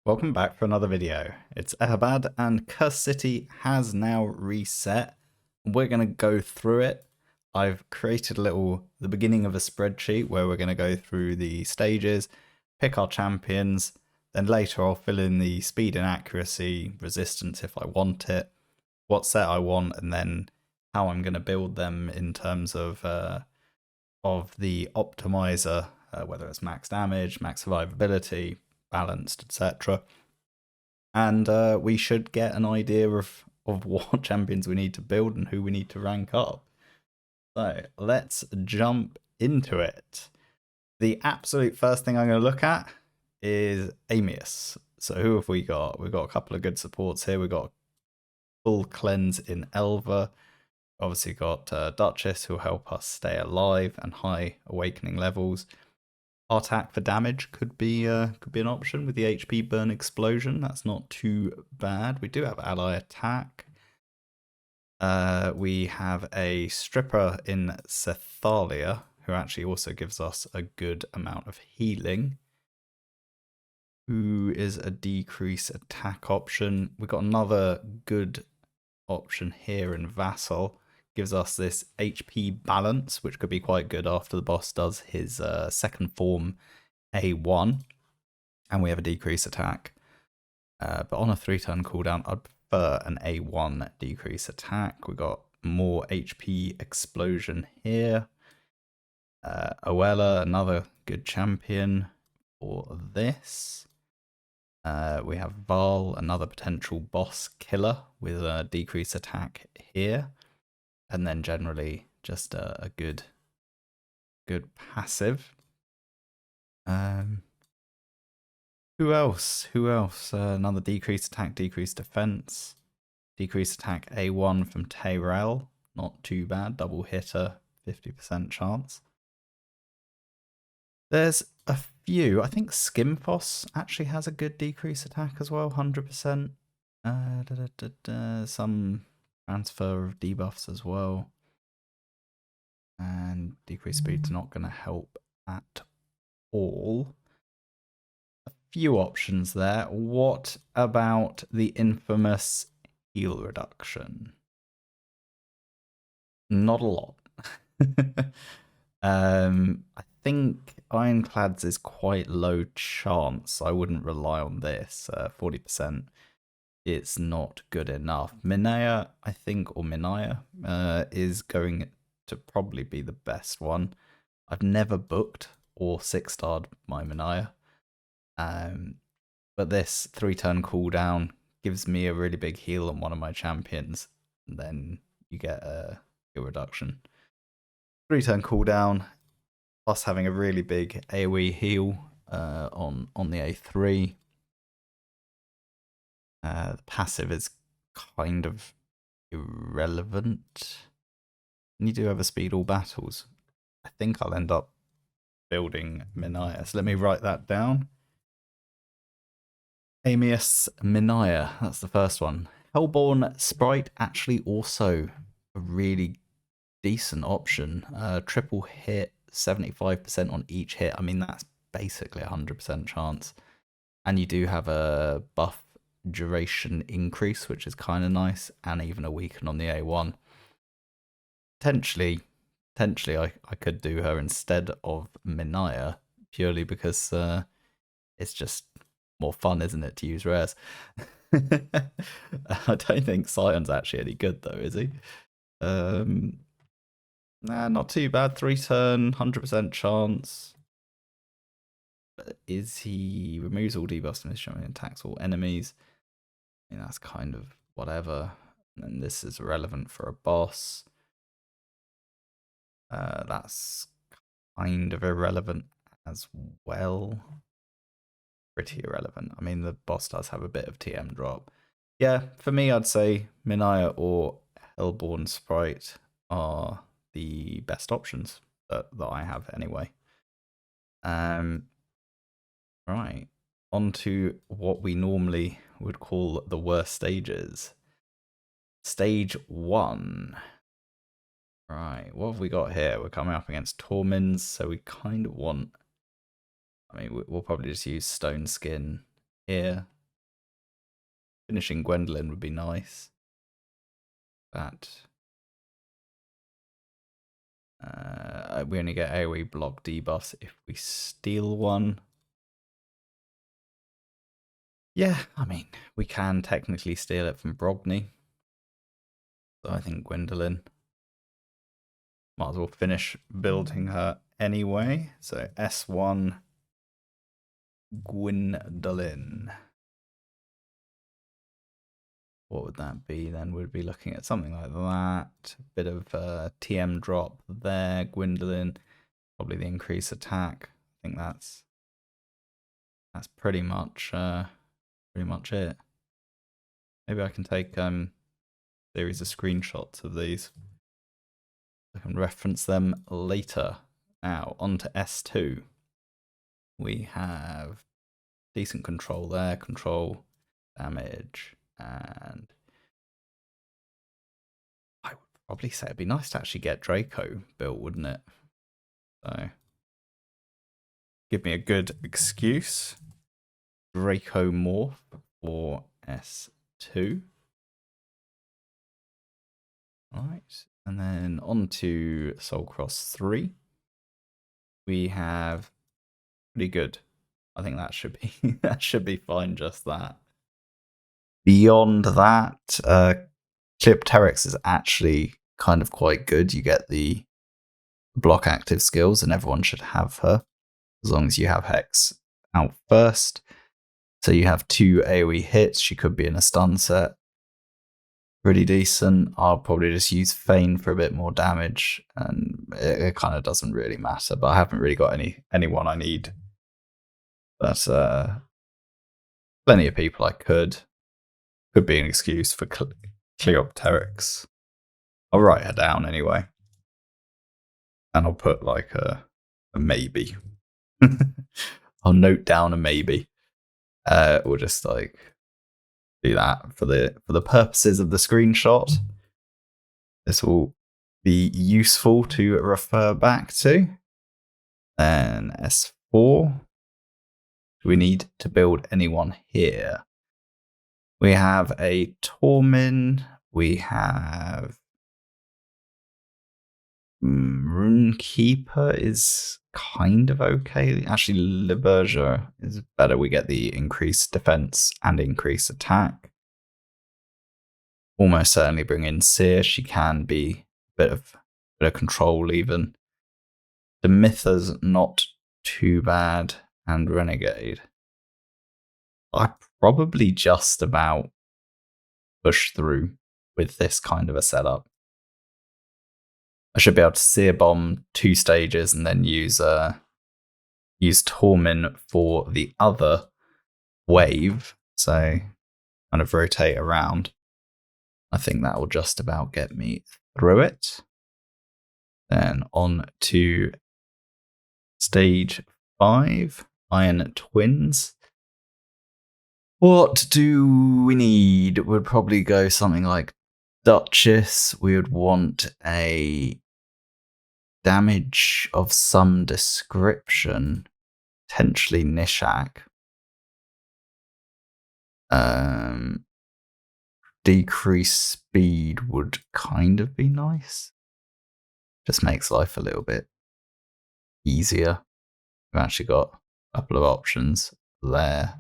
Welcome back for another video. It's Eharbad and Curse City has now reset. We're going to go through it. I've created the beginning of a spreadsheet where we're going to go through the stages, pick our champions, then later I'll fill in the speed and accuracy, resistance if I want it, what set I want, and then how I'm going to build them in terms of the optimizer, whether it's max damage, max survivability, balanced, etc. And we should get an idea of what champions we need to build and who we need to rank up. So let's jump into it. The absolute first thing I'm going to look at is Amius. So who have we got? We've got a couple of good supports here. We've got full cleanse in Elva. Obviously got Duchess, who will help us stay alive and high awakening levels. Attack for damage could be an option with the HP burn explosion. That's not too bad. We do have ally attack. We have a stripper in Cethalia, who actually also gives us a good amount of healing. Who is a decrease attack option. We've got another good option here in Vassal. Gives us this HP balance, which could be quite good after the boss does his second form A1. And we have a decrease attack. But on a 3-turn cooldown, I'd prefer an A1 decrease attack. We've got more HP explosion here. Oella, another good champion for this. We have Val, another potential boss killer with a decrease attack here. And then generally just a good passive. Who else? Another decreased attack, decreased defense. Decreased attack A1 from Tyrell. Not too bad. Double hitter, 50% chance. There's a few. I think Skimfoss actually has a good decrease attack as well, 100%. Some transfer of debuffs as well. And decreased speed's not going to help at all. A few options there. What about the infamous heal reduction? Not a lot. I think Ironclads is quite low chance. I wouldn't rely on this. 40%. It's not good enough. Minaya, I think, or Minaya, is going to probably be the best one. I've never booked or 6-starred my Minaya. But this 3-turn cooldown gives me a really big heal on one of my champions. And then you get a heal reduction. 3-turn cooldown, plus having a really big AoE heal on the A3. The passive is kind of irrelevant. And you do have a speed all battles. I think I'll end up building Minaya. So let me write that down. Amius Minaya, that's the first one. Hellborn Sprite, actually also a really decent option. Triple hit, 75% on each hit. I mean, that's basically 100% chance. And you do have a buff duration increase, which is kind of nice, and even a weaken on the A1. Potentially I could do her instead of Minaya, purely because it's just more fun, isn't it, to use rares? I don't think Sion's actually any good though, is he? Nah, not too bad. 3-turn, 100% chance. Is he removes all debuffs from his champion, attacks all enemies? I mean, that's kind of whatever. And then this is relevant for a boss. That's kind of irrelevant as well. Pretty irrelevant. I mean, the boss does have a bit of TM drop. Yeah, for me, I'd say Minaya or Hellborn Sprite are the best options that I have anyway. Right, on to what we normally would call the worst stages. Stage 1. Right, what have we got here? We're coming up against Tormins, so we kind of want... I mean, we'll probably just use Stone Skin here. finishing Gwendolyn would be nice. But we only get AoE block debuffs if we steal one. Yeah, I mean, we can technically steal it from Brogni. So I think Gwendolyn might as well finish building her anyway. So S1 Gwendolyn. What would that be then? We'd be looking at something like that. A bit of TM drop there. Gwendolyn, probably the increased attack. I think that's pretty much it. Maybe I can take series of screenshots of these. I can reference them later. Now on to S2. We have decent control there, control, damage, and I would probably say it'd be nice to actually get Draco built, wouldn't it? So give me a good excuse. Draco morph for S2. Alright, and then on to Soulcross 3. We have pretty good. I think that should be that should be fine, just that. Beyond that, Cleopteryx is actually kind of quite good. You get the block active skills, and everyone should have her as long as you have Hex out first. So you have 2 AoE hits. She could be in a stun set. Pretty decent. I'll probably just use Feign for a bit more damage, and it kind of doesn't really matter. But I haven't really got anyone I need. But plenty of people I could be an excuse for Cleopteryx. I'll write her down anyway, and I'll put like a maybe. I'll note down a maybe. We'll just like do that for the purposes of the screenshot. This will be useful to refer back to. Then S4. Do we need to build anyone here? We have a Tormin. We have Runekeeper is kind of okay. Actually, Libergia is better. We get the increased defense and increased attack. Almost certainly bring in Seer. She can be a bit of control even. The Mytha's not too bad, and Renegade. I probably just about push through with this kind of a setup. I should be able to Seer Bomb 2 stages and then use Tormin for the other wave. So kind of rotate around. I think that will just about get me through it. Then on to stage 5, Iron Twins. What do we need? We'd probably go something like Duchess. We would want a damage of some description, potentially Nishak. Decrease speed would kind of be nice. Just makes life a little bit easier. We've actually got a couple of options there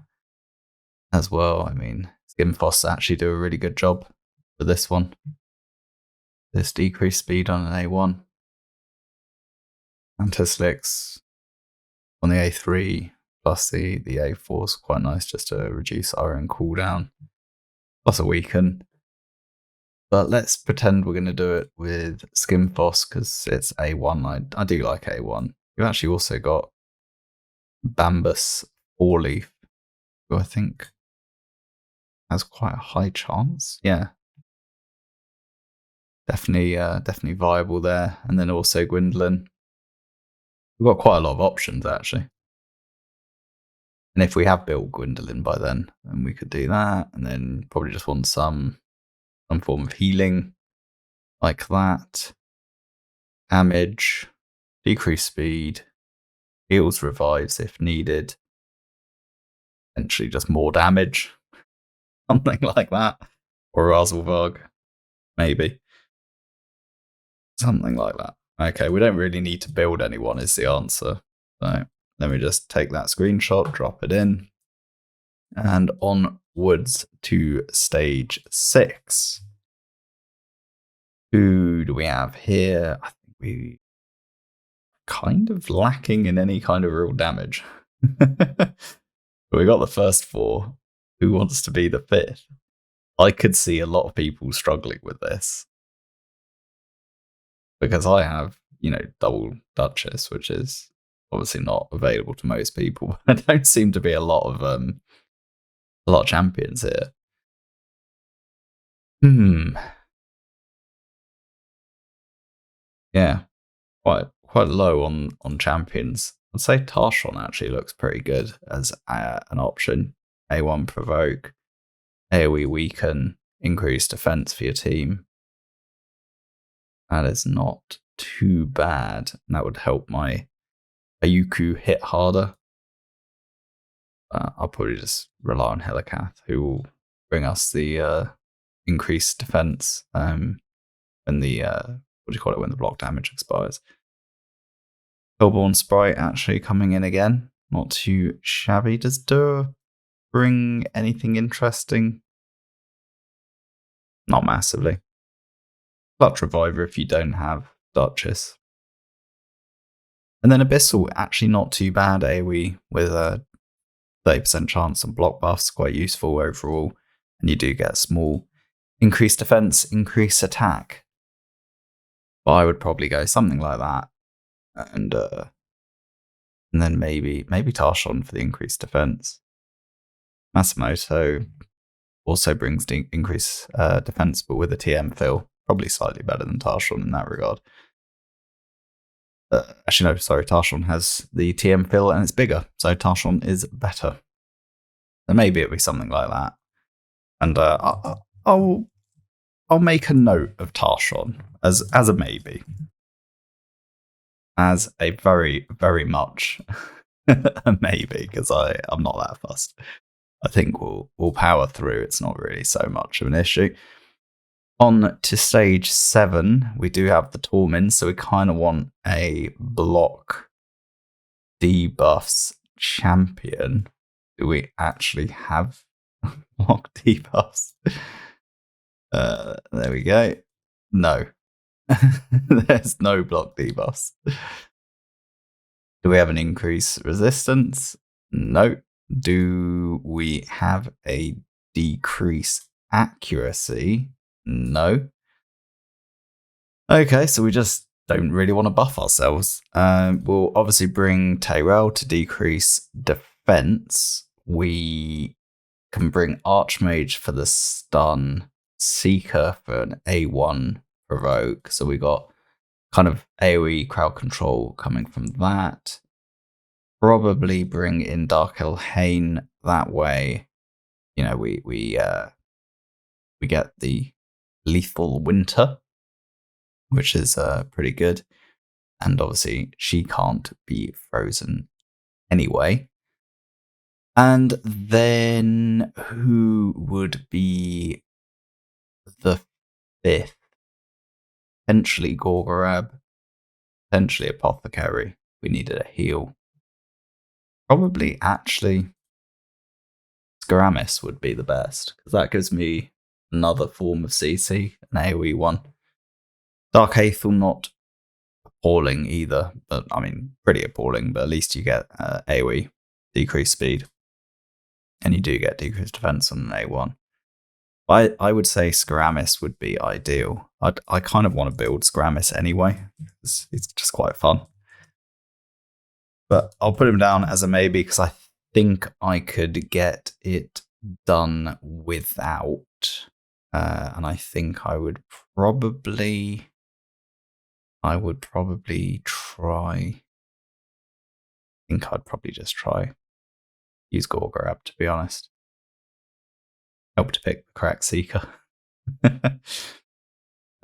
as well. I mean, Skimfoss actually do a really good job for this one. This decreased speed on an A1. Antislix on the A3 plus the A4 is quite nice just to reduce our own cooldown. Plus a weaken. But let's pretend we're going to do it with Skimfoss because it's A1. I do like A1. You've actually also got Bambus 4-leaf, who I think has quite a high chance. Yeah. Definitely viable there. And then also Gwendolyn. We've got quite a lot of options actually. And if we have built Gwendolyn by then we could do that. And then probably just want some form of healing like that. Damage, decrease speed, heals, revives if needed. Potentially just more damage. Something like that. Or Razelvarg, maybe. Something like that. Okay, we don't really need to build anyone is the answer. So let me just take that screenshot, drop it in. And onwards to stage 6. Who do we have here? I think we kind of lacking in any kind of real damage. We got the first 4. Who wants to be the 5th? I could see a lot of people struggling with this. Because I have, double Duchess, which is obviously not available to most people. There don't seem to be a lot of champions here. Yeah, quite low on champions. I'd say Tarshon actually looks pretty good as an option. A1 provoke, AoE weaken, increase defense for your team. That is not too bad. That would help my Ayuku hit harder. I'll probably just rely on Helikath, who will bring us the increased defense when the when the block damage expires. Hellborn Sprite actually coming in again. Not too shabby. Does Dur bring anything interesting? Not massively. Clutch Reviver if you don't have Duchess. And then Abyssal, actually not too bad AoE with a 30% chance on block buffs, quite useful overall. And you do get small increased defense, increased attack. But I would probably go something like that. And then maybe Tarshon for the increased defense. Masamoto also brings increased defense, but with a TM fill. Probably slightly better than Tarshon in that regard. Actually, no, sorry. Tarshon has the TM fill and it's bigger, so Tarshon is better. So maybe it'll be something like that. And I'll make a note of Tarshon as a maybe, as a very, very much a maybe, because I'm not that fussed. I think we'll power through. It's not really so much of an issue. On to stage 7, we do have the Tormin, so we kind of want a block debuffs champion. Do we actually have block debuffs? There we go. No. There's no block debuffs. Do we have an increased resistance? No. Do we have a decrease accuracy? No. Okay, so we just don't really want to buff ourselves. We'll obviously bring Tyrell to decrease defense. We can bring Archmage for the stun, Seeker for an A1 provoke. So we got kind of AoE crowd control coming from that. Probably bring in Dark Elhain that way. We get the lethal winter, which is pretty good. And obviously she can't be frozen anyway. And then who would be the 5th? Potentially Gorgorab, potentially Apothecary. We needed a heal. Probably actually Skaramis would be the best, because that gives me another form of CC, an AoE one. Dark Aethel, not appalling either, but I mean, pretty appalling, but at least you get AoE, decreased speed, and you do get decreased defense on an A1. I would say Skaramis would be ideal. I kind of want to build Skaramis anyway. It's just quite fun. But I'll put him down as a maybe because I think I could get it done without. And I think I would probably try. I think I'd probably just try use Gorgorab, to be honest. Help to pick the correct Seeker.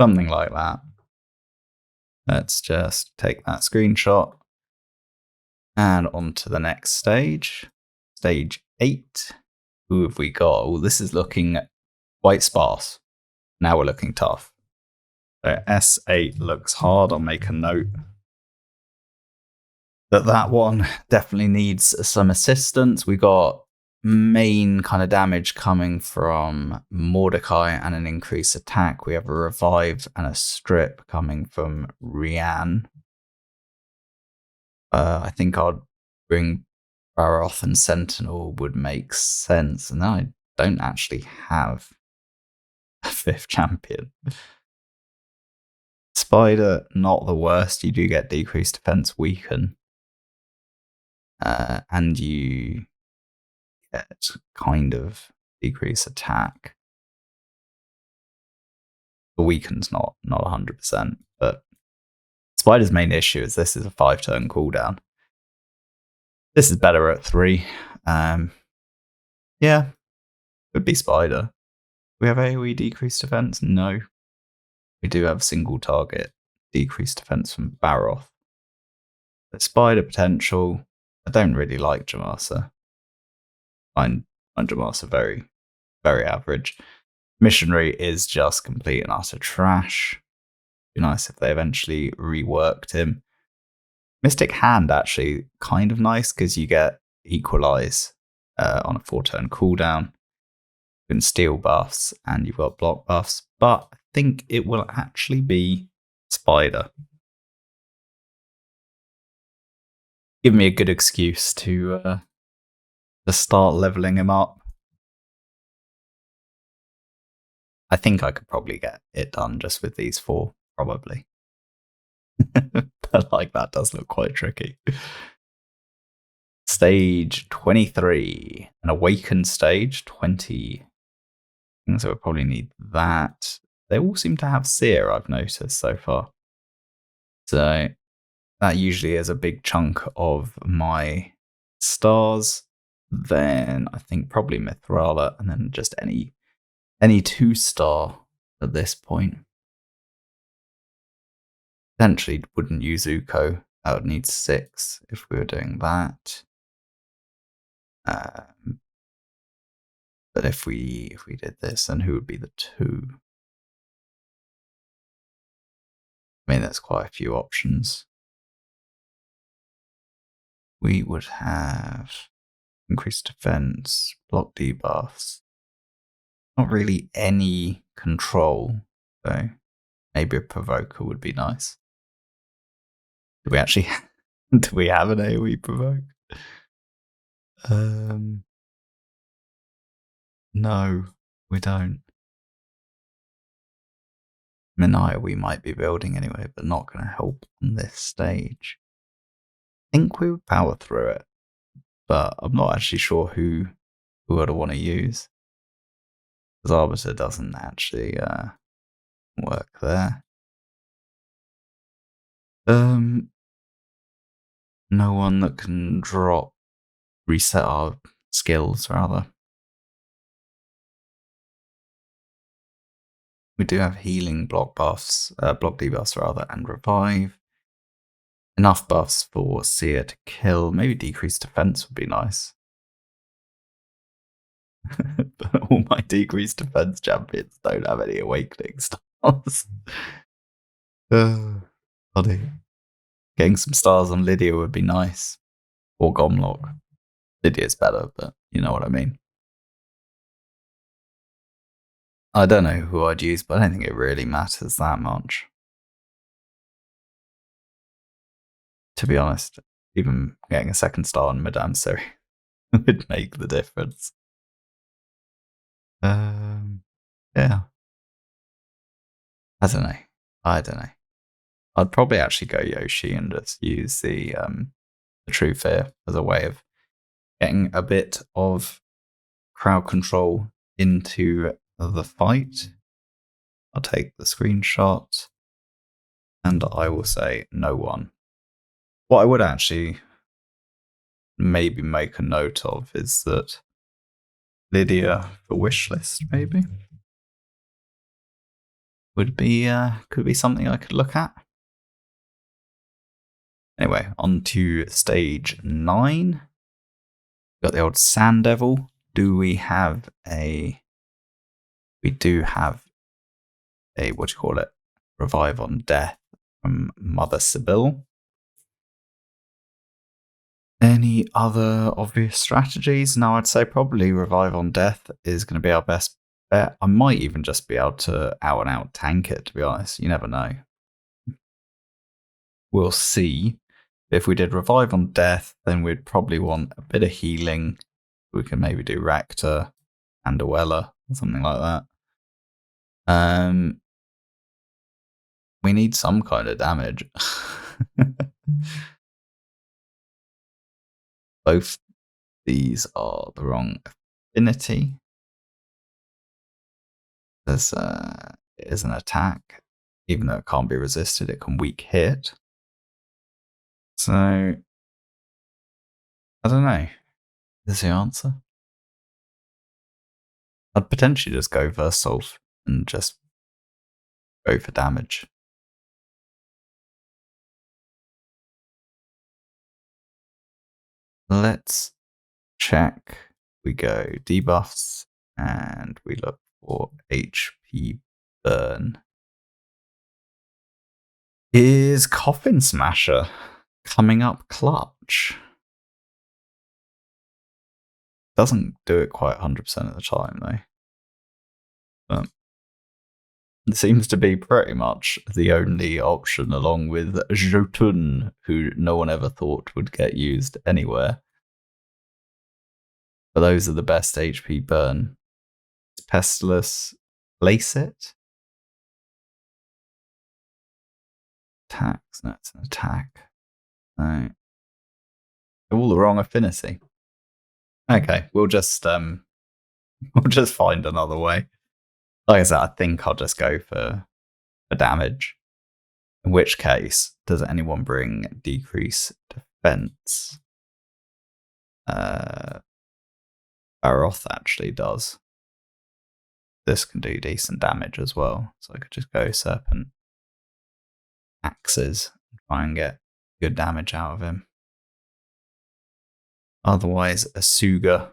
Something like that. Let's just take that screenshot. And on to the next stage. Stage 8. Who have we got? Well, this is looking quite sparse. Now we're looking tough. So S8 looks hard. I'll make a note that one definitely needs some assistance. We got main kind of damage coming from Mordecai and an increased attack. We have a revive and a strip coming from Rian. I think I'd bring Baroth and Sentinel would make sense. And then I don't actually have a 5th champion. Spider, not the worst. You do get decreased defense, weaken. And you get kind of decrease attack. The weaken's not 100%, but Spider's main issue is this is a 5-turn cooldown. This is better at 3. Yeah, would be Spider. We have AoE decreased defense? No. We do have single target decreased defense from Baroth. The Spider potential. I don't really like Jamasa. I find Jamasa very, very average. Missionary is just complete and utter trash. Be nice if they eventually reworked him. Mystic Hand actually kind of nice because you get Equalize on a 4-turn cooldown. You can steal buffs and you've got block buffs, but I think it will actually be Spider. Give me a good excuse to start leveling him up. I think I could probably get it done just with these 4, probably. But like that does look quite tricky. Stage 23, an awakened stage, 20. So we'll probably need that. They all seem to have Seer, I've noticed so far. So that usually is a big chunk of my stars. Then I think probably Mithrala, and then just any 2-star at this point. Potentially wouldn't use Uko. That would need 6 if we were doing that. But if we did this, then who would be the 2? I mean, there's quite a few options. We would have increased defense, block debuffs. Not really any control, though. Maybe a provoker would be nice. Do we actually do we have an AoE provoke? No, we don't. Minaya we might be building anyway, but not going to help on this stage. I think we would power through it, but I'm not actually sure who I'd want to use. Because Arbiter doesn't actually work there. No one that can reset our skills, rather. We do have healing block debuffs rather, and revive. Enough buffs for Seer to kill. Maybe decreased defense would be nice. But all my decreased defense champions don't have any awakening stars. Bloody. Getting some stars on Lydia would be nice. Or Gomlock. Lydia's better, but you know what I mean. I don't know who I'd use, but I don't think it really matters that much. To be honest, even getting a 2nd star on Madame Siri would make the difference. Yeah. I don't know. I'd probably actually go Yoshi and just use the True Fear as a way of getting a bit of crowd control into the fight. I'll take the screenshot and I will say no one. What I would actually maybe make a note of is that Lydia for wishlist maybe would be could be something I could look at. Anyway, on to stage 9. Got the old Sand Devil. do we have a... We do have a, what do you call it? Revive on Death from Mother Sibyl. Any other obvious strategies? No, I'd say probably Revive on Death is going to be our best bet. I might even just be able to out and out tank it, to be honest. You never know. We'll see. If we did Revive on Death, then we'd probably want a bit of healing. We can maybe do Rector and Aella, something like that. We need some kind of damage. Both these are the wrong affinity. There's it is an attack. Even though it can't be resisted, it can weak hit. So I don't know. Is the answer? I'd potentially just go Versolve and just go for damage. Let's check. We go debuffs and we look for HP burn. Is Coffin Smasher coming up clutch? Doesn't do it quite 100% of the time though. But it seems to be pretty much the only option, along with Jotun, who no one ever thought would get used anywhere. But those are the best HP burn. Pestilus, place it. Attacks, that's an attack. No. All the wrong affinity. Okay, we'll just find another way. Like I said, I think I'll just go for damage. In which case, does anyone bring decrease defense? Baroth actually does. This can do decent damage as well, so I could just go Serpent Axes and try and get good damage out of him. Otherwise, Asuga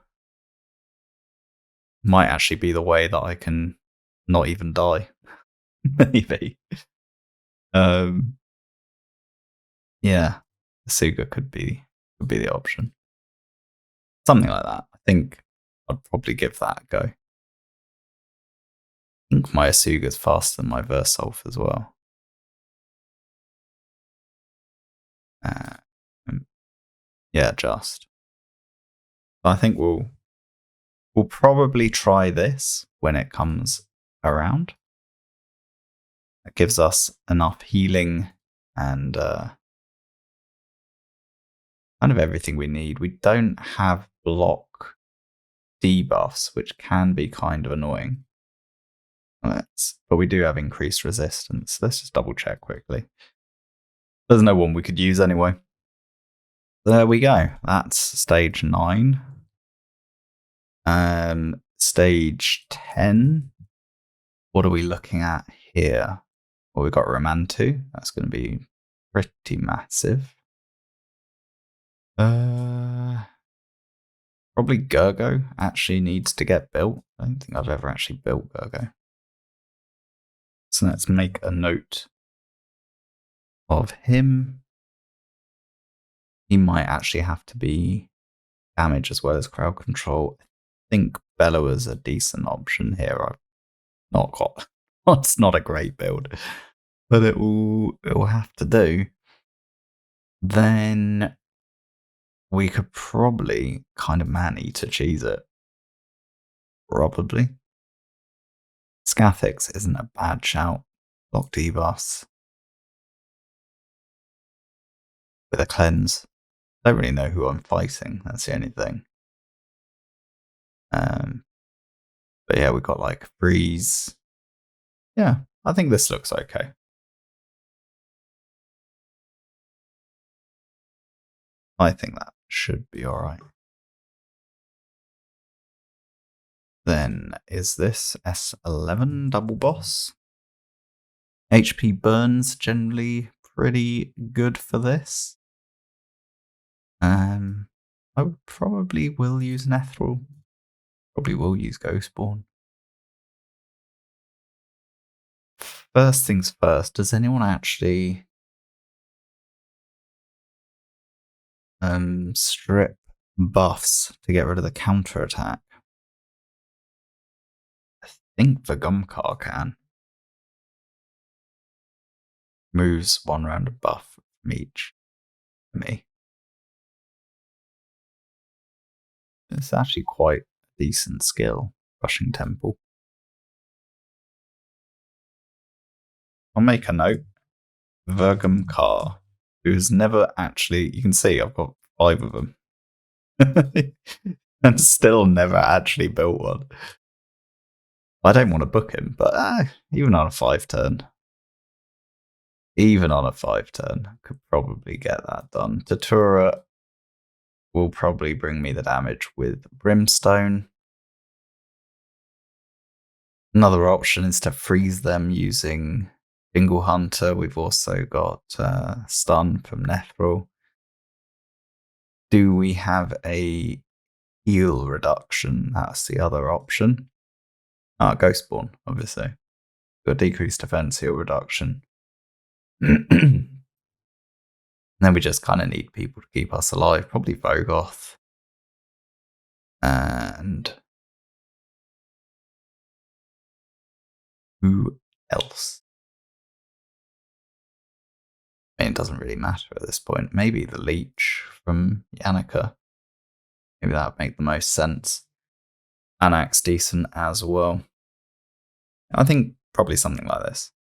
might actually be the way that I can not even die. Maybe. Yeah, Asuga could be the option. Something like that. I think I'd probably give that a go. I think my Asuga's faster than my Versolve as well. Yeah, just. I think we'll probably try this when it comes around. It gives us enough healing and kind of everything we need. We don't have block debuffs, which can be kind of annoying. But we do have increased resistance. Let's just double check quickly. There's no one we could use anyway. There we go. That's stage 9. Stage 10. What are we looking at here? Well, we've got Romantu. That's going to be pretty massive. Probably Gurgo actually needs to get built. I don't think I've ever actually built Gurgo. So let's make a note of him. He might actually have to be damage as well as crowd control. I think Bellower's a decent option here. I've not got... It's not a great build, but it will have to do. Then we could probably kind of man-eater cheese it. Probably. Scathix isn't a bad shout. Block debuffs. With a cleanse. I don't really know who I'm fighting. That's the only thing. But yeah, we've got like freeze. Yeah, I think this looks okay. I think that should be alright. Then is this S11 double boss? HP burns generally pretty good for this. I probably will use an Ethereal. Probably will use Ghostborn. First things first, does anyone actually strip buffs to get rid of the counter attack? I think the Gumcar can. Moves 1 round of buff from each for me. It's actually quite a decent skill, Rushing Temple. I'll make a note. Vergumcar, who's never actually, you can see I've got 5 of them. And still never actually built one. I don't want to book him, but even on a 5 turn. Even on a 5 turn, could probably get that done. Tatura will probably bring me the damage with Brimstone. Another option is to freeze them using Jingle Hunter. We've also got Stun from Nethril. Do we have a heal reduction? That's the other option. Ghostborn, obviously. Got decreased defense, heal reduction. Then we just kind of need people to keep us alive. Probably Vogoth. And who else? I mean, it doesn't really matter at this point. Maybe the Leech from Yannicka. Maybe that would make the most sense. Anak's decent as well. I think probably something like this.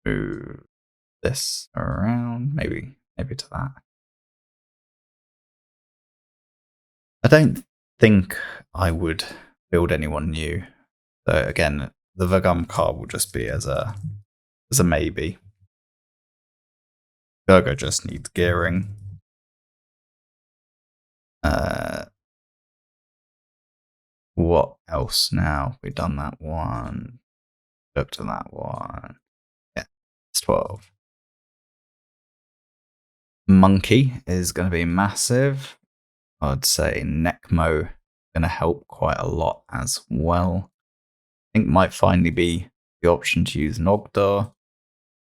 Move this around, maybe to that. I don't think I would build anyone new. So again, the Vagum card will just be as a maybe. Gurgo just needs gearing. What else now? We've done that one. Looked at that one. Yeah, it's 12. Monkey is going to be massive. I'd say Necmo going to help quite a lot as well. I think might finally be the option to use Nogdar.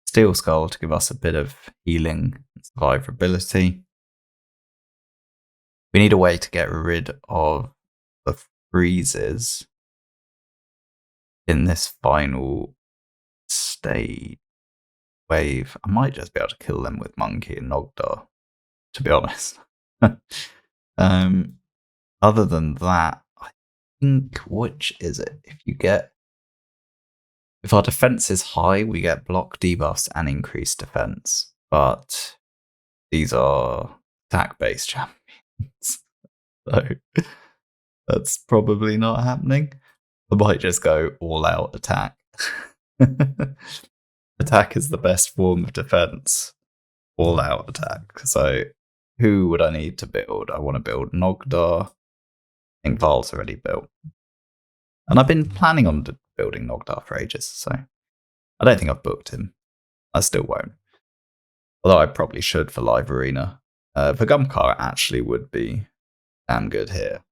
Steel Skull to give us a bit of healing and survivability. We need a way to get rid of the freezes in this final stage wave. I might just be able to kill them with Monkey and Nogdar, to be honest. Other than that, I think, which is it? If our defense is high, we get block debuffs and increased defense. But these are attack-based champions. So that's probably not happening. I might just go all-out attack. Attack is the best form of defense. All-out attack. So who would I need to build? I want to build Nogdar. I think Val's already built. And I've been planning on building Nogdar for ages, so I don't think I've booked him. I still won't. Although I probably should for Live Arena. Vagumcar actually would be damn good here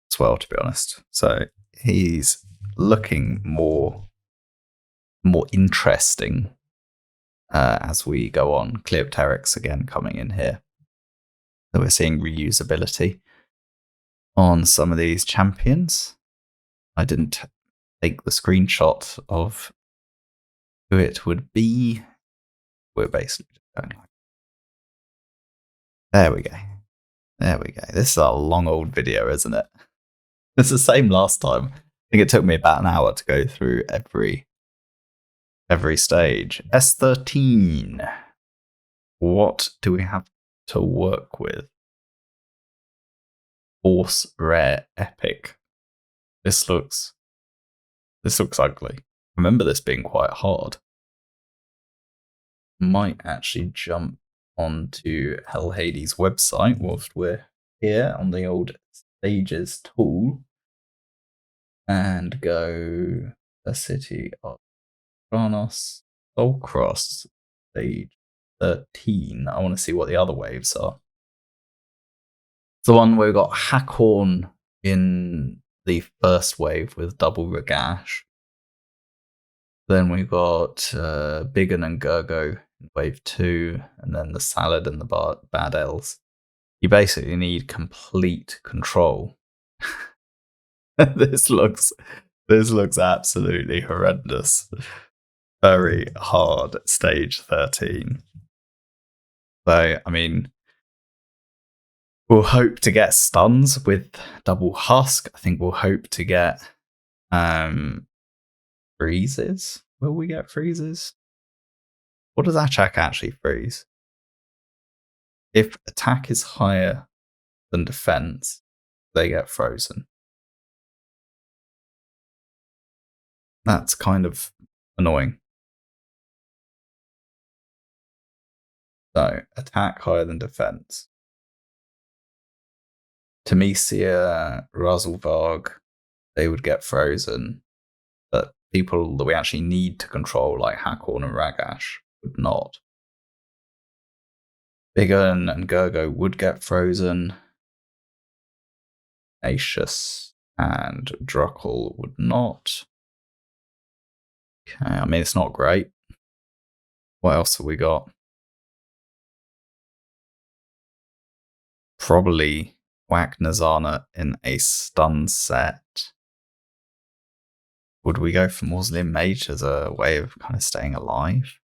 as well, to be honest. So he's looking more interesting as we go on. Cleopteryx again coming in here. So we're seeing reusability on some of these champions. I didn't take the screenshot of who it would be. We're basically just going like, there we go. This is a long old video, isn't it? It's the same last time. I think it took me about an hour to go through every stage. S13. What do we have to work with? Force Rare Epic. This looks ugly. Remember this being quite hard. Might actually jump onto Hell Hades' website whilst we're here on the old stages tool and go the city of Sintranos, Soulcrush, stage 13. I want to see what the other waves are. It's the one where we've got Hakorn in the first wave with double Ragash. Then we got Biggin and Gurgo in wave 2, and then the Salad and the Bad Elves. You basically need complete control. This looks absolutely horrendous. Very hard stage 13. So, I mean, we'll hope to get stuns with double Husk. I think we'll hope to get freezes. Will we get freezes? What does Achak actually freeze? If attack is higher than defense, they get frozen. That's kind of annoying. So, attack higher than defense. Temesia, Razelvarg, they would get frozen. But people that we actually need to control, like Hakorn and Ragash, would not. Biggin and Gurgo would get frozen. Acius and Druckle would not. Okay, I mean, it's not great. What else have we got? Probably whack Nazana in a stun set. Would we go for Mausoleum Mage as a way of kind of staying alive?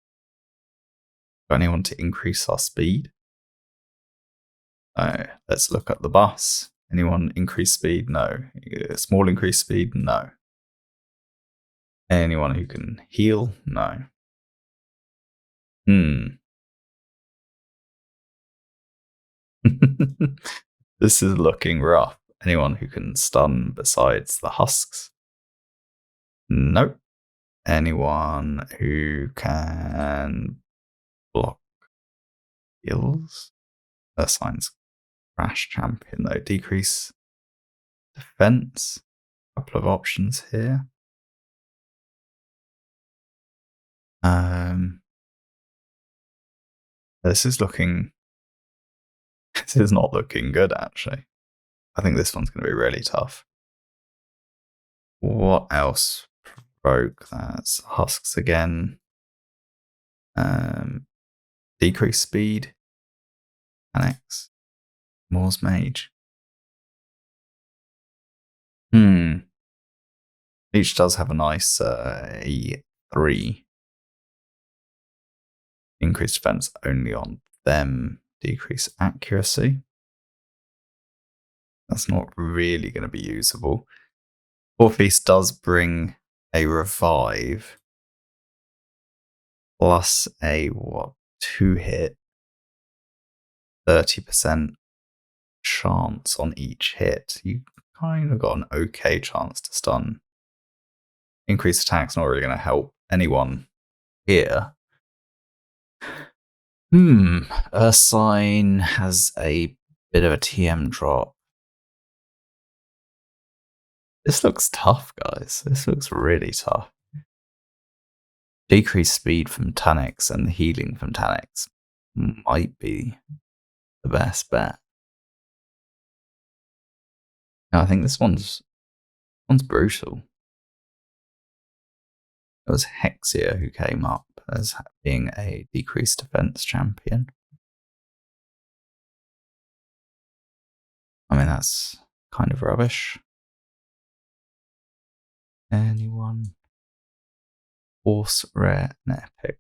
Got anyone to increase our speed? Let's look at the bus. Anyone increase speed? No. Small increase speed? No. Anyone who can heal? No. This is looking rough. Anyone who can stun besides the Husks? Nope. Anyone who can block heals? Ursline's Crash Champion, though. Decrease defense. Couple of options here. This is not looking good, actually. I think this one's going to be really tough. What else broke? That's Husks again. Decrease speed. Annex. Moore's Mage. Each does have a nice E3. Increased defense only on them. Decrease accuracy. That's not really going to be usable. Feast does bring a revive plus a 2-hit 30% chance on each hit. You kind of got an okay chance to stun. Increased attack's not really going to help anyone here. Ursine has a bit of a TM drop. This looks tough, guys. This looks really tough. Decreased speed from Tanix and the healing from Tanix might be the best bet. No, I think this one's brutal. It was Hexia who came up as being a decreased defense champion. I mean, that's kind of rubbish. Anyone? Force, rare, and epic.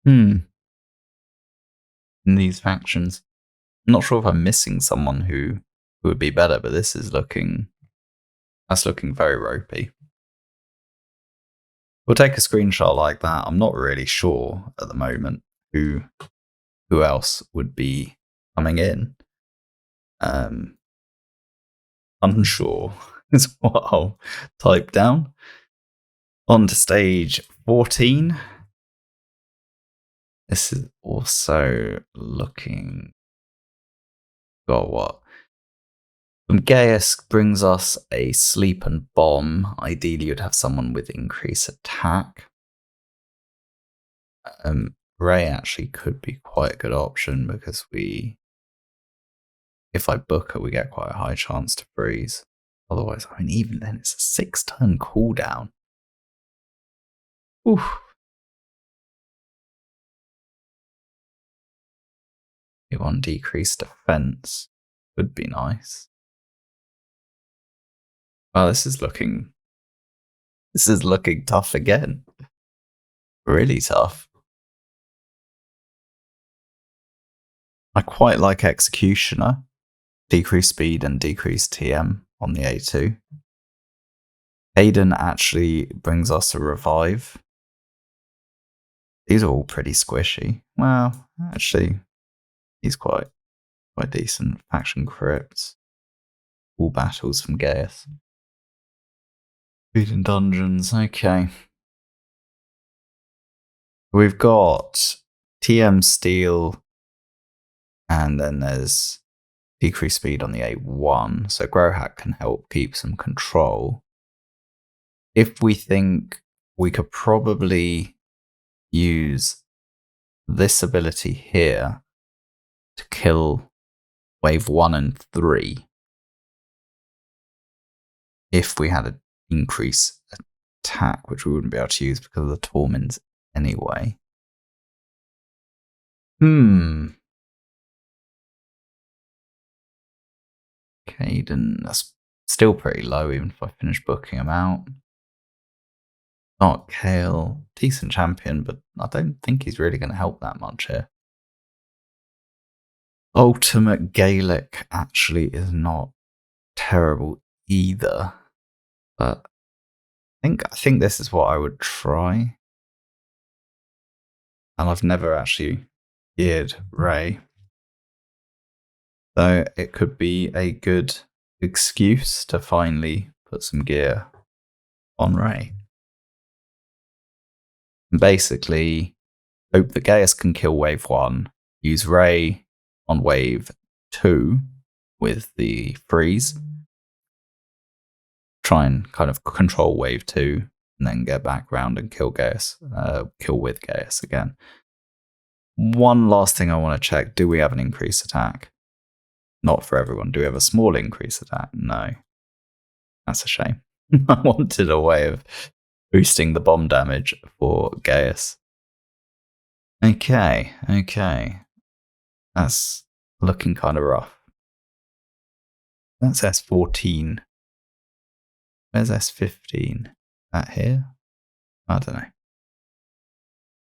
In these factions. I'm not sure if I'm missing someone who would be better, but this is looking very ropey. We'll take a screenshot like that. I'm not really sure at the moment who else would be coming in. Unsure is what I'll type down. On to stage 14. This is also looking... Got what? From Gaius brings us a sleep and bomb. Ideally, you'd have someone with increased attack. Ray actually could be quite a good option because we if I book her, we get quite a high chance to freeze. Otherwise, I mean, even then, it's a 6-turn cooldown. Oof. One decreased defense would be nice. Well, this is looking tough again. Really tough. I quite like Executioner. Decreased speed and decreased TM on the A2. Aiden actually brings us a revive. These are all pretty squishy. Well, actually, he's quite decent. Faction crypts. All battles from Gaius. Food and dungeons, okay. We've got TM Steel, and then there's decreased speed on the A1, so Growhack can help keep some control. If we think we could probably use this ability here to kill wave 1 and 3, if we had an increase attack, which we wouldn't be able to use because of the Torments anyway. Caden, that's still pretty low even if I finish booking him out. Not Kale, decent champion, but I don't think he's really going to help that much here. Ultimate Gaelic actually is not terrible either, but I think this is what I would try. And I've never actually geared Ray, so it could be a good excuse to finally put some gear on Ray. And basically, hope that Gaius can kill wave 1, use Ray on wave 2 with the freeze, try and kind of control wave 2, and then get back round and kill Gaius, kill with Gaius again. One last thing I want to check, do we have an increased attack? Not for everyone. Do we have a small increased attack? No. That's a shame. I wanted a way of boosting the bomb damage for Gaius. Okay. That's looking kind of rough. That's S14. Where's S15? That here? I don't know.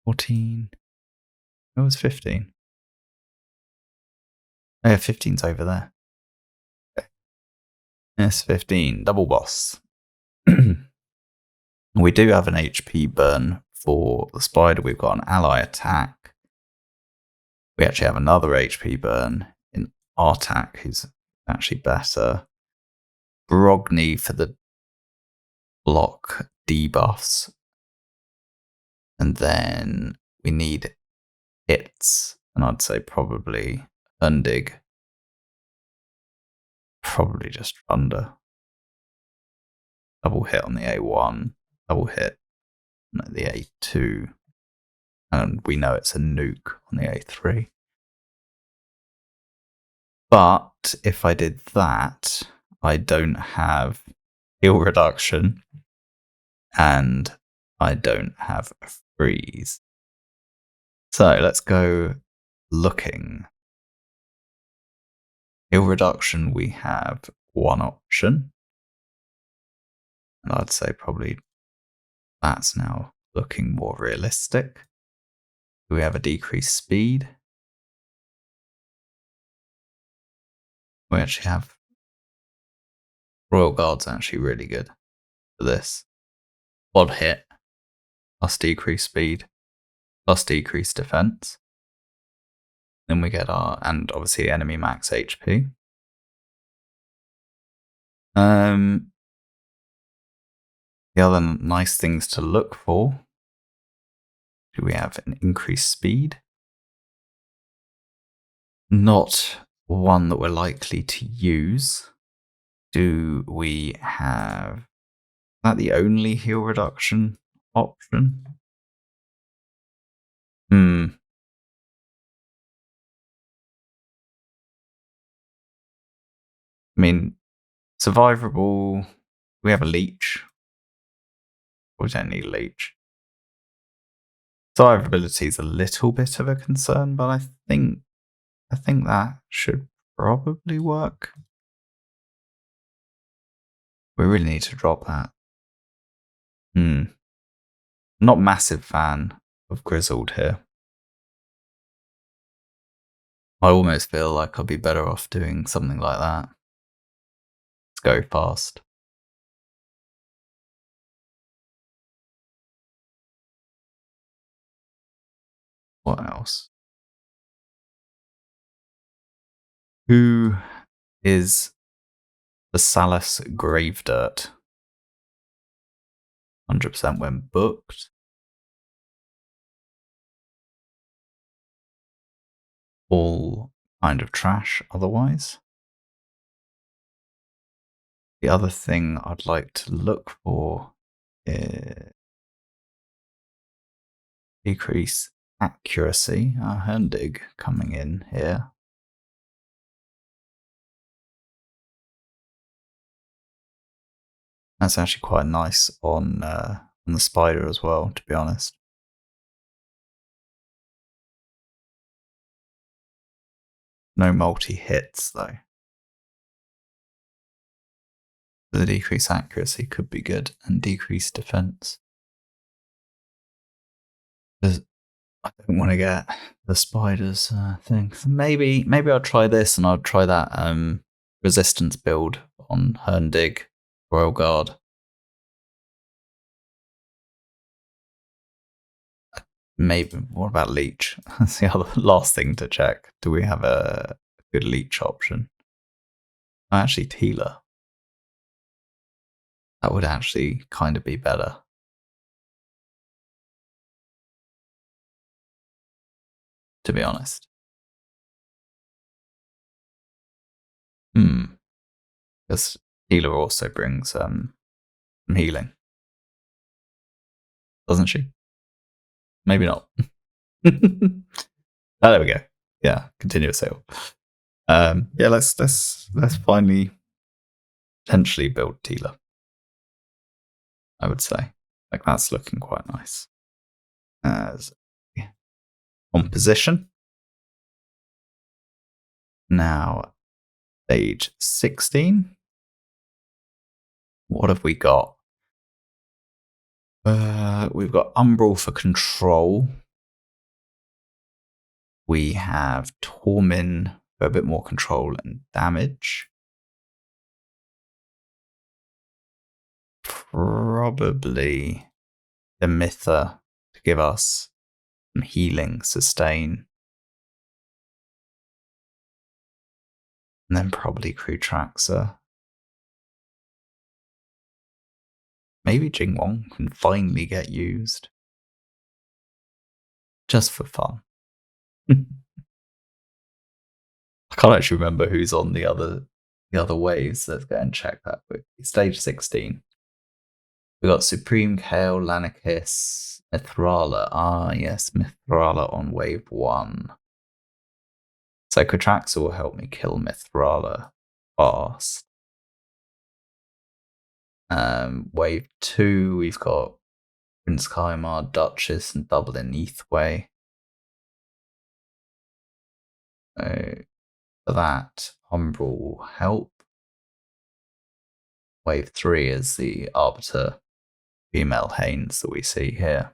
14. Where was 15? Oh yeah, 15's over there. Okay. S15, double boss. We do have an HP burn for the spider. We've got an ally attack. We actually have another HP burn in Artak, who's actually better. Brogni for the block debuffs. And then we need hits. And I'd say probably Undig. Probably just under. Double hit on the A1. Double hit on the A2. And we know it's a nuke on the A3. But if I did that, I don't have heal reduction and I don't have a freeze. So let's go looking. Heal reduction, we have one option. And I'd say probably that's now looking more realistic. Do we have a decreased speed? We actually have Royal Guard's actually really good for this. Odd hit, plus decreased speed, plus decreased defense. Then we get and obviously enemy max HP. The other nice things to look for. Do we have an increased speed? Not one that we're likely to use. Do we have... Is that the only heal reduction option? I mean, survivable. We have a leech. We don't need a leech. Survivability is a little bit of a concern, but I think that should probably work. We really need to drop that. Not massive fan of Grizzled here. I almost feel like I'd be better off doing something like that. Let's go fast. What else? Who is the Salus Grave Dirt? 100% when booked. All kind of trash otherwise. The other thing I'd like to look for is decrease accuracy. Hendig coming in here. That's actually quite nice on the spider as well, to be honest. No multi-hits, though. The decreased accuracy could be good, and decreased defense. I don't want to get the spiders thing. So maybe I'll try this, and I'll try that resistance build on Herndig, Royal Guard. Maybe. What about Leech? That's the other last thing to check. Do we have a good Leech option? Oh, actually, Teela. That would actually kind of be better. To be honest. Because Teela also brings some healing. Doesn't she? Maybe not. Oh, there we go. Yeah, continuous sale. Yeah, let's finally potentially build Teela. I would say. Like, that's looking quite nice. As composition. Now, stage 16. What have we got? We've got Umbral for control. We have Tormin for a bit more control and damage. Probably the Mytha to give us some healing, sustain. And then probably Krutraxa. Maybe Jingwong can finally get used. Just for fun. I can't actually remember who's on the other waves. Let's go and check that quickly. Stage 16. We got Supreme Kale, Lanakis, Mithrala. Ah, yes, Mithrala on wave 1. So Krutraxa will help me kill Mithrala fast. Wave 2, we've got Prince Kaimar, Duchess, and Dublin Eathway. For that, Umbral will help. Wave 3 is the Arbiter female Haines that we see here.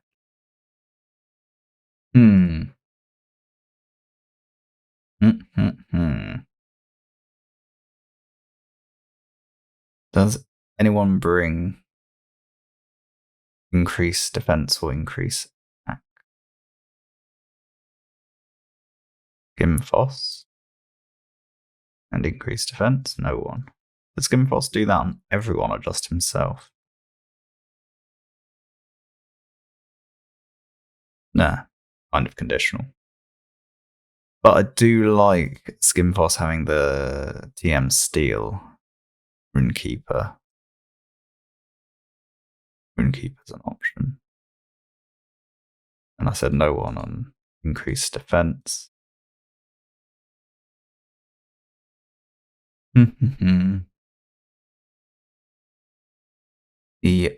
Does anyone bring increased defense or increase attack? Skimfoss and increased defense? No one. Does Skimfoss do that on everyone or just himself? Nah, kind of conditional. But I do like Skimfoss having the TM Steel Runekeeper. Runekeeper's an option. And I said no one on increased defense. The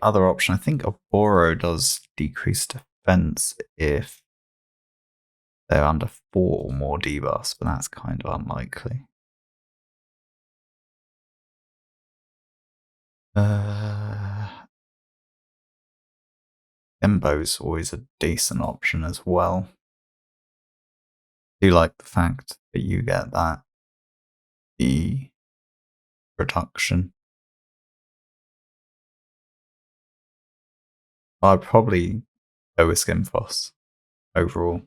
other option, I think a Boro does decrease defense if they're under 4 or more debuffs, but that's kind of unlikely. Embo's always a decent option as well. I do like the fact that you get the reduction. I'd probably go with Skimfoss overall.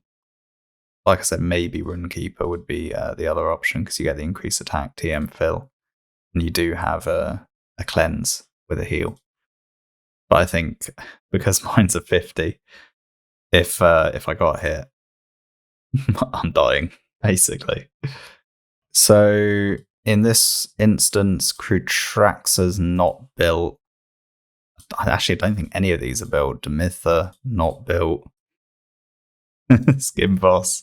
Like I said, maybe Runekeeper would be the other option because you get the increased attack, TM fill, and you do have a cleanse with a heal. But I think because mine's a 50, if I got hit, I'm dying, basically. So in this instance, Crutraxa's not built. I actually don't think any of these are built. Demitha, not built. Skimboss,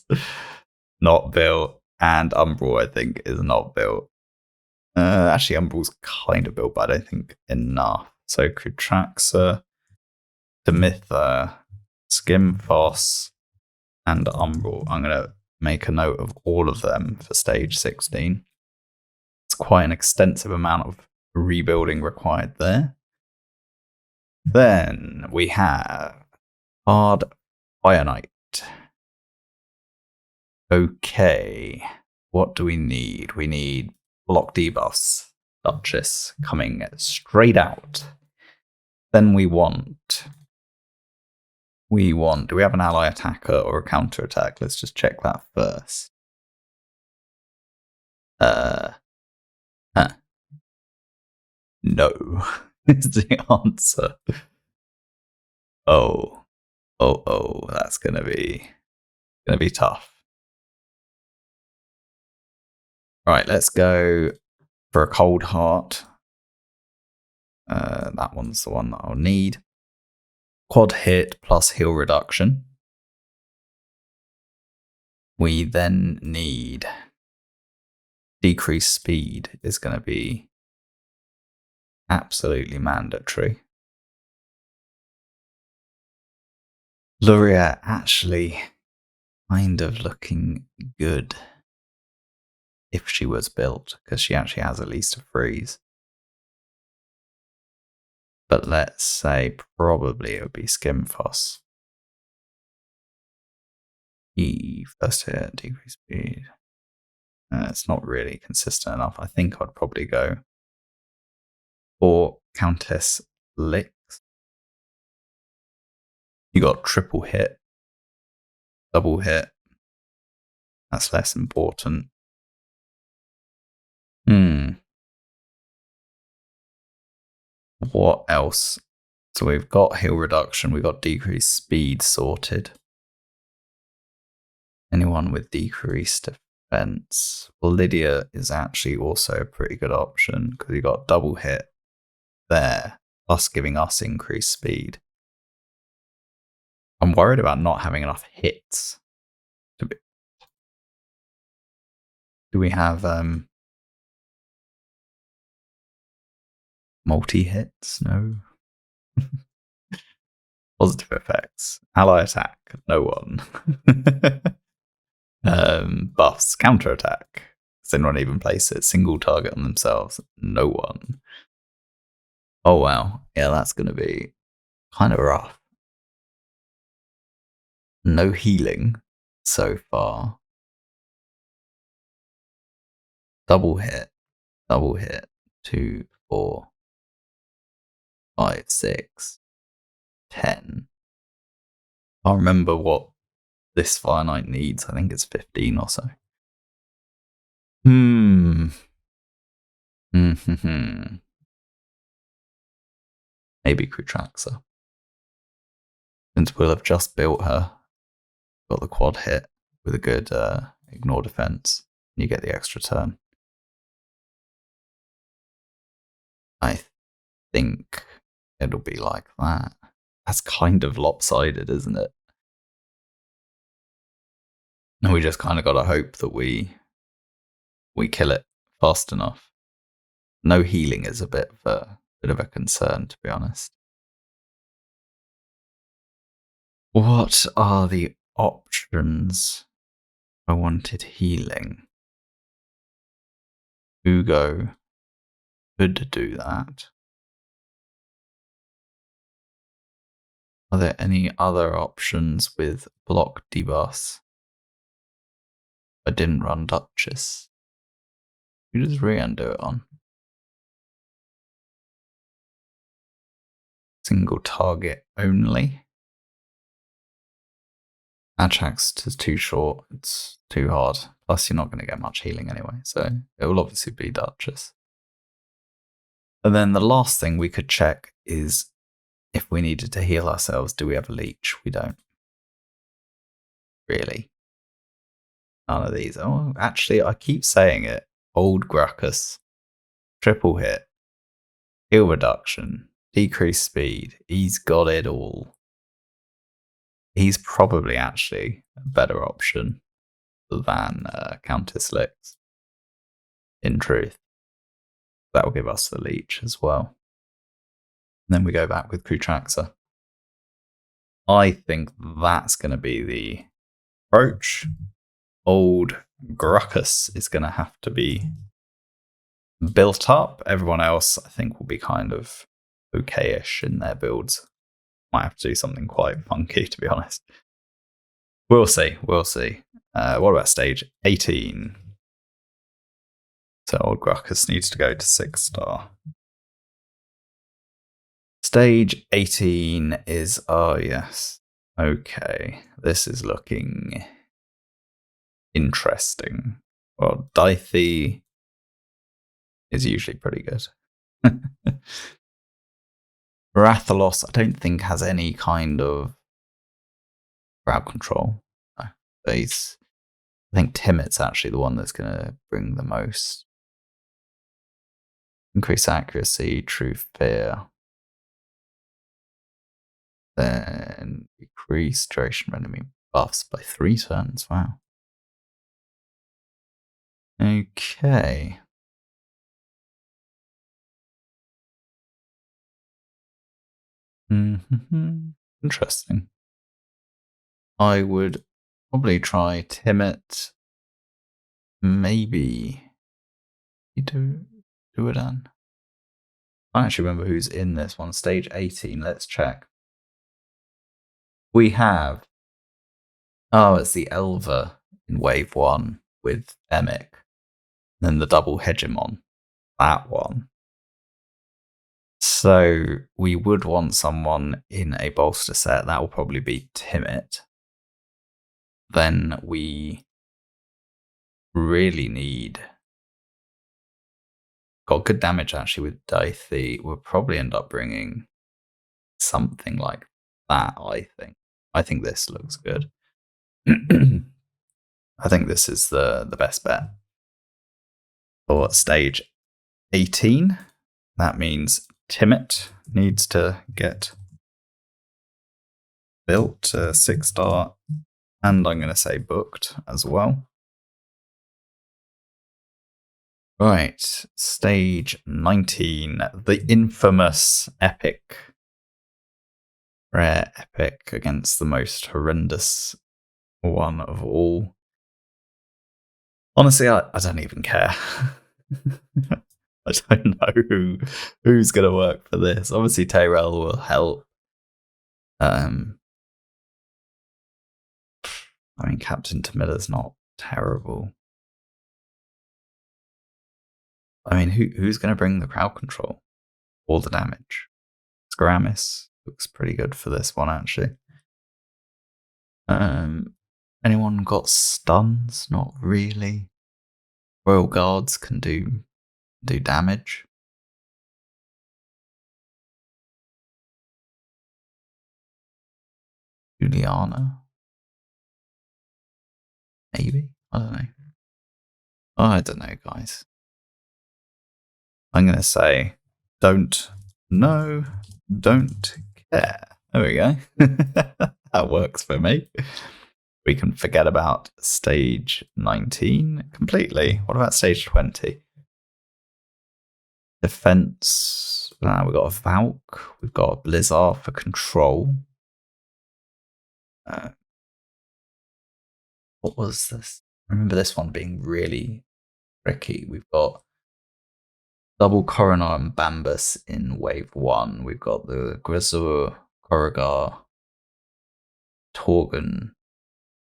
not built. And Umbral, I think, is not built. Actually, Umbral's kind of built, but I don't think enough. So Crutraxa, Demitha, Skimfoss, and Umbral. I'm going to make a note of all of them for stage 16. It's quite an extensive amount of rebuilding required there. Then we have Hard Fire Knight. Okay, what do we need? We need block debuffs. Duchess coming straight out. Then we want, do we have an ally attacker or a counter attack? Let's just check that first. No is the answer. Oh, that's gonna be tough. Right, let's go for a cold heart. That one's the one that I'll need. Quad hit plus heal reduction. We then need decreased speed is going to be absolutely mandatory. Luria actually kind of looking good if she was built, because she actually has at least a freeze. But let's say probably it would be Skimfoss. First hit, decrease speed. It's not really consistent enough. I think I'd probably go for Countess Licks. You got triple hit, double hit. That's less important. What else? So we've got heal reduction, we've got decreased speed sorted. Anyone with decreased defense? Well, Lydia is actually also a pretty good option because you got double hit there, plus giving us increased speed. I'm worried about not having enough hits. Do we have multi-hits? No. Positive effects. Ally attack. No one. Buffs. Counter attack. Does anyone even place it? Single target on themselves. No one. Oh wow. Yeah, that's going to be kind of rough. No healing so far. Double hit. 2, 4, 5, 6, 10. I can't remember what this Fire Knight needs. I think it's 15 or so. Maybe Crutraxa. Since we'll have just built her, got the quad hit with a good ignore defense, and you get the extra turn. I think it'll be like that. That's kind of lopsided, isn't it? And we just kind of got to hope that we kill it fast enough. No healing is a bit of a concern, to be honest. What are the options? I wanted healing. Hugo could do that. Are there any other options with block debuffs? I didn't run Duchess. Who does Rian do it on? Single target only. Ajax is too short. It's too hard. Plus, you're not going to get much healing anyway. So it will obviously be Duchess. And then the last thing we could check is if we needed to heal ourselves, do we have a leech? We don't. Really. None of these. Oh, actually, I keep saying it. Old Gracchus. Triple hit. Heal reduction. Decreased speed. He's got it all. He's probably actually a better option than Countess Lix. In truth. That will give us the leech as well. And then we go back with Kutraxa. I think that's going to be the approach. Old Gracchus is going to have to be built up. Everyone else, I think, will be kind of okay-ish in their builds. Might have to do something quite funky, to be honest. We'll see. What about stage 18? So old Gracchus needs to go to 6-star. Stage 18 is, oh yes. Okay, this is looking interesting. Well, Dythe is usually pretty good. Rathalos, I don't think has any kind of crowd control. No. I think Timid's actually the one that's going to bring the most. Increase accuracy, true fear. Then decrease duration of enemy buffs by 3 turns. Wow. Okay. Interesting. I would probably try Timid. Maybe do it on. I don't actually remember who's in this one. Stage 18. Let's check. We have. Oh, it's the Elva in wave 1 with Emic. Then the double Hegemon. That one. So we would want someone in a bolster set. That will probably be Timid. Then we really need. Got good damage actually with Dythe. We'll probably end up bringing something like that, I think. I think this looks good. I think this is the best bet. For stage 18, that means Timid needs to get built to 6-star, and I'm going to say booked as well. Right, stage 19, the infamous epic. Rare epic against the most horrendous one of all. Honestly, I don't even care. I don't know who's going to work for this. Obviously, Tyrell will help. I mean, Captain Tamilla's not terrible. I mean, who's going to bring the crowd control? All the damage. Skaramis looks pretty good for this one, actually. Anyone got stuns? Not really. Royal Guards can do damage. Juliana? Maybe? I don't know. I don't know, guys. I'm going to say, don't know, don't care. There we go. That works for me. We can forget about stage 19 completely. What about stage 20? Defense. We've got a Valk. We've got a Blizzard for control. What was this? I remember this one being really tricky. We've got double Coronar and Bambus in wave 1. We've got the Grisur, Corrigar, Torgren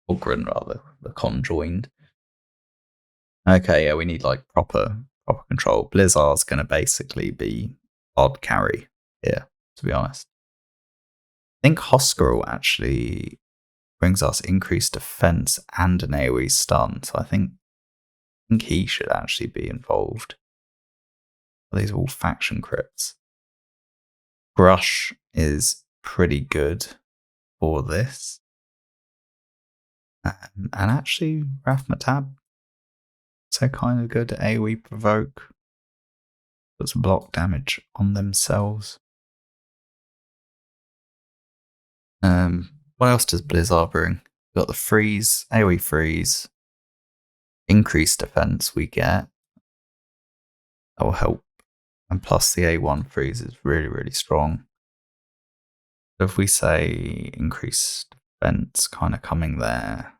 rather, the conjoined. Okay, yeah, we need like proper control. Blizzard's gonna basically be odd carry here, to be honest. I think Hoskerl actually brings us increased defense and an AoE stun, so I think he should actually be involved. These are all faction crits. Grush is pretty good for this. And actually, Rathmatab, so kind of good at AoE provoke. Puts block damage on themselves. What else does Blizzard bring? We've got the freeze, AoE freeze, increased defense we get. That will help. And plus the A1 freeze is really, really strong. So if we say increased defense kind of coming there,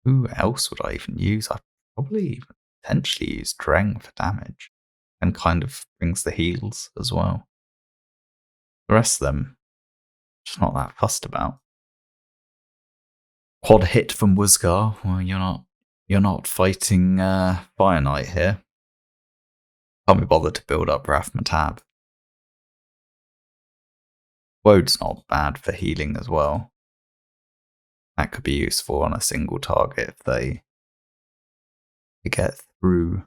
who else would I even use? I'd probably potentially use Dreng for damage and kind of brings the heals as well. The rest of them, just not that fussed about. Quad hit from Wuzgar. Well, you're not fighting Fire Knight here. Can't be bothered to build up Rathmatab. Wode's not bad for healing as well. That could be useful on a single target if they get through.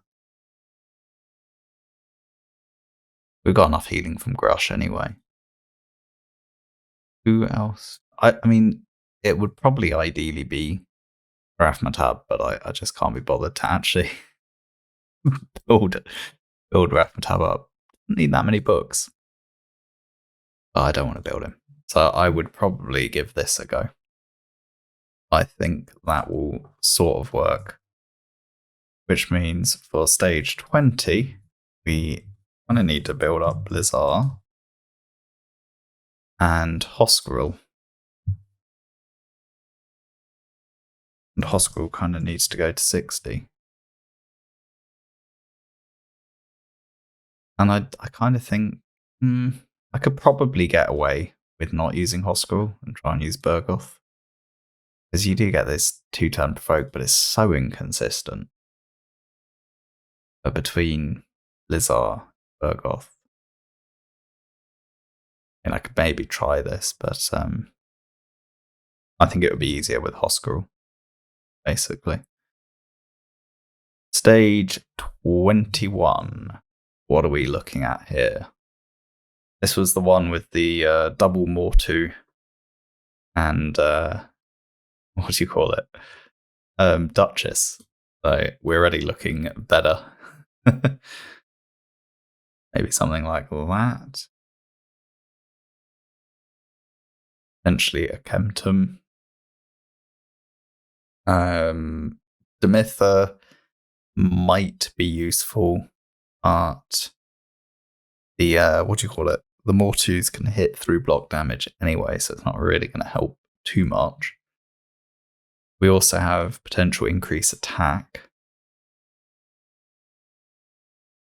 We've got enough healing from Grush anyway. Who else? I mean, it would probably ideally be Rathmatab, but I just can't be bothered to actually build Rathmatab up. Don't need that many books. But I don't want to build him. So I would probably give this a go. I think that will sort of work. Which means for stage 20, we kind of need to build up Blizzard and Hoskerl. And Hoskerl kind of needs to go to 60. And I kind of think I could probably get away with not using Hoskerl and try and use Bergoth. Because you do get this 2-turn provoke, but it's so inconsistent. But between Blizzard, Bergoth, and I could maybe try this, but I think it would be easier with Hoskerl, basically. Stage 21. What are we looking at here? This was the one with the double Mortu and what do you call it? Duchess. So we're already looking better. Maybe something like that. Potentially a Kemptum. Demitha might be useful, but the what do you call it? The Mortus can hit through block damage anyway, so it's not really going to help too much. We also have potential increase attack.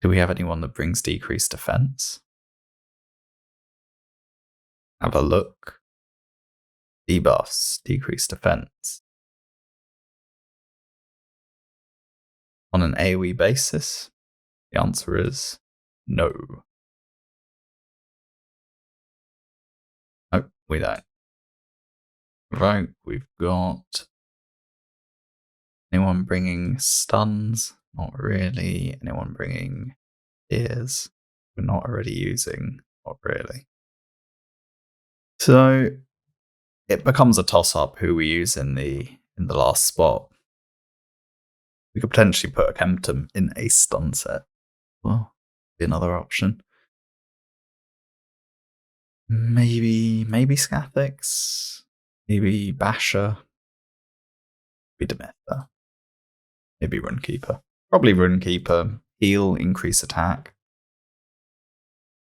Do we have anyone that brings decreased defense? Have a look. Debuffs, decreased defense. On an AoE basis? The answer is no. No, we don't. Right, we've got anyone bringing stuns? Not really. Anyone bringing ears? We're not already using. Not really. So it becomes a toss-up who we use in the last spot. We could potentially put a Kemptum in a stun set. Well, be another option. Maybe Scathix. Maybe Basher. Maybe Demetha. Maybe Runekeeper. Probably Runekeeper. heal, increase attack.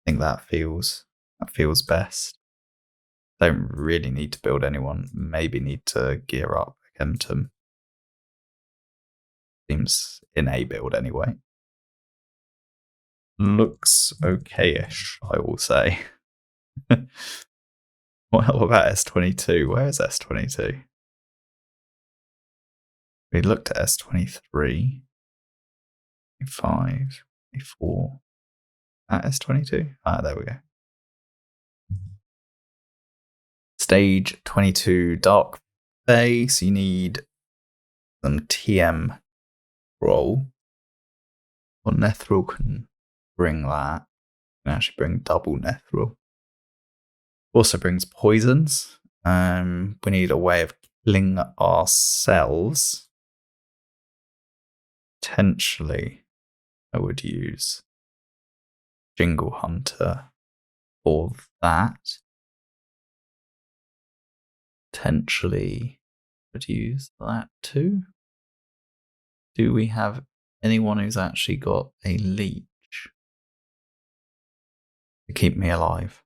I think that feels best. Don't really need to build anyone. Maybe need to gear up Kempton. Seems in a build anyway. Looks okay-ish, I will say. What about S22? Where is S22? We looked at S23, 25, 24. At S22? Ah, there we go. Stage 22 Dark Face. You need some TM roll. Well, Nethril can bring that. Can actually bring double Nethril. Also brings poisons. We need a way of killing ourselves. Potentially, I would use Jingle Hunter for that. Potentially, would use that too. Do we have anyone who's actually got a leech to keep me alive?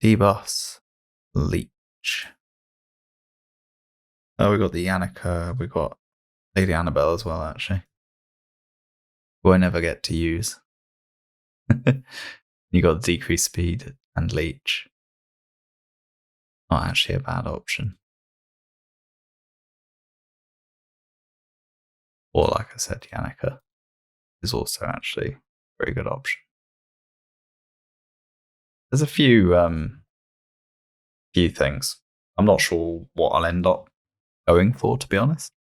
Debus, leech. Oh, we got the Yannicka. We got Lady Annabelle as well, actually. Who I never get to use. You got decreased speed and leech. Not actually a bad option. Or, like I said, Yannicka is also actually a very good option. There's a few things. I'm not sure what I'll end up going for, to be honest.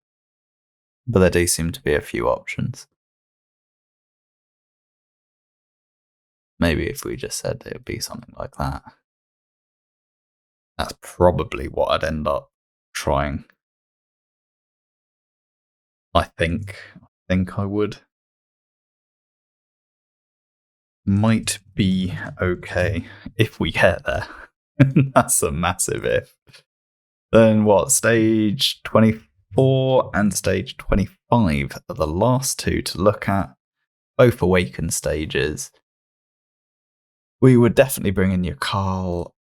But there do seem to be a few options. Maybe if we just said it would be something like that. That's probably what I'd end up trying. I think I would. Might be okay if we get there. That's a massive if. Then what? Stage 24 and stage 25 are the last two to look at. Both awakened stages. We would definitely bring in your Carl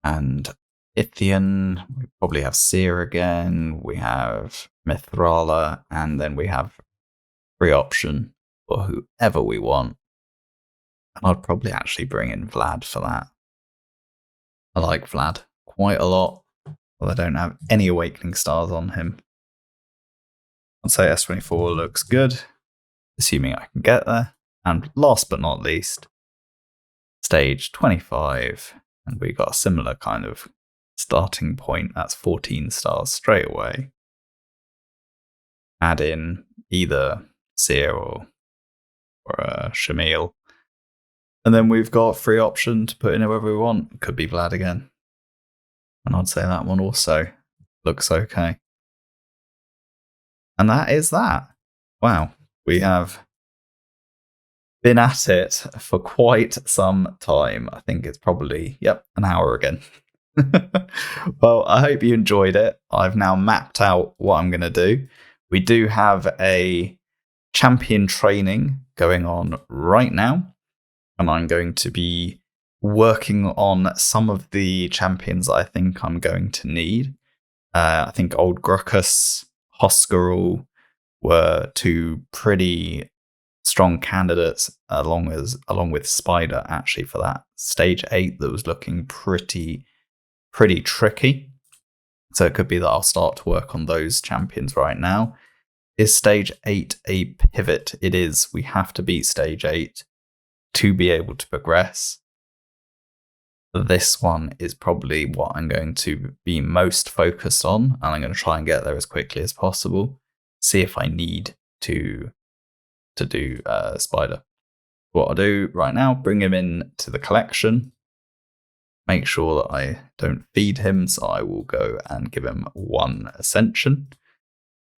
and Ithian. We probably have Seer again. We have Mithrala, and then we have free option for whoever we want. And I'd probably actually bring in Vlad for that. I like Vlad quite a lot, but I don't have any awakening stars on him. I'd say S24 looks good, assuming I can get there. And last but not least, stage 25, and we got a similar kind of starting point. That's 14 stars straight away. Add in either Seer or Shamil. And then we've got free option to put in whoever we want. Could be Vlad again. And I'd say that one also looks okay. And that is that. Wow. We have been at it for quite some time. I think it's probably, an hour again. Well, I hope you enjoyed it. I've now mapped out what I'm going to do. We do have a champion training going on right now. And I'm going to be working on some of the champions that I think I'm going to need. I think Old Gruckus, Hoscarl were two pretty strong candidates, along with Spider, actually, for that stage 8 that was looking pretty tricky. So it could be that I'll start to work on those champions right now. Is stage 8 a pivot? It is. We have to beat stage 8 to be able to progress. This one is probably what I'm going to be most focused on, and I'm going to try and get there as quickly as possible. See if I need to do Spider. What I'll do right now, bring him in to the collection. Make sure that I don't feed him, so I will go and give him 1 ascension.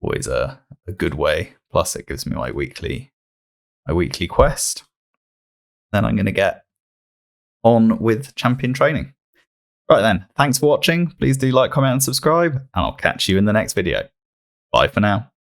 Always a good way. Plus, it gives me my weekly quest. Then I'm going to get on with champion training. Right then, thanks for watching. Please do like, comment, and subscribe, and I'll catch you in the next video. Bye for now.